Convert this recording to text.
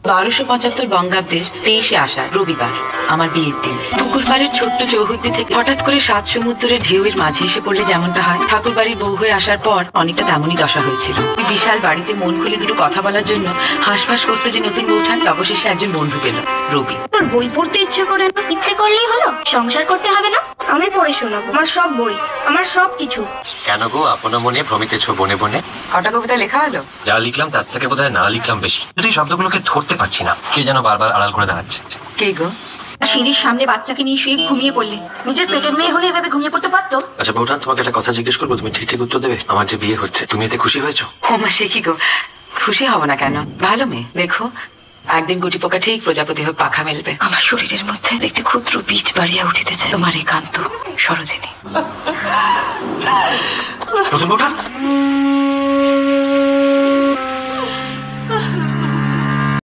1275 বঙ্গাব্দের 23শে আষাঢ় রবিবার আমার বিয়ের দিন। পুকুর পাড়ের ছোট্ট চৌহদ্দি থেকে হঠাৎ করে 7 সমুদ্রের ঢেউয়ের মাঝে এসে পড়লে যেমনটা হয়, ঠাকুর বাড়ির বউ হয়ে আসার পর অনেকটা তেমনই দশা হয়েছিল। ওই বিশাল বাড়িতে মন খুলে দুটো কথা বলার জন্য হাঁসফাঁস করতে যে নতুন বউঠান, অবশেষে একজন বন্ধু পেল, রবি। তোর বই পড়তে ইচ্ছে করে না? ইচ্ছে করলেই হলো? সংসার করতে হবে না? আমি পড়ে শোনাবো আমার সব বই, আমার সব কিছু। কেন গো আপন মনে ভ্রমিতেছ বনে বনে? কটা কবিতা লেখা হলো? যা লিখলাম তার থেকে বোধহয় না লিখলাম বেশি। যদি শব্দগুলোকে ধরতে পারছি না, কে যেন বারবার আড়াল করে দাঁড়াচ্ছে। কে গো? সিঁড়ির সামনে বাচ্চাকে নিয়ে শুয়ে ঘুমিয়ে পড়লে। নিজের পেটের মেয়ে হলে এভাবে ঘুমিয়ে পড়তে পারতো? আচ্ছা বউঠান, তোমাকে একটা কথা জিজ্ঞেস করবো, তুমি ঠিক ঠিক উত্তর দেবে। আমার যে বিয়ে হচ্ছে, তুমি এতে খুশি হয়েছো? ওমা, সে কি গো, খুশি হব না কেন? ভালো মেয়ে, দেখো একদিন গুটি পোকা ঠিক প্রজাপতি হয়ে পাখা মেলবে। আমার শরীরের মধ্যে একটি ক্ষুদ্র বীজ বাড়িয়া উঠিতেছে, তোমার একান্ত সরোজিনী। নতুন বউঠান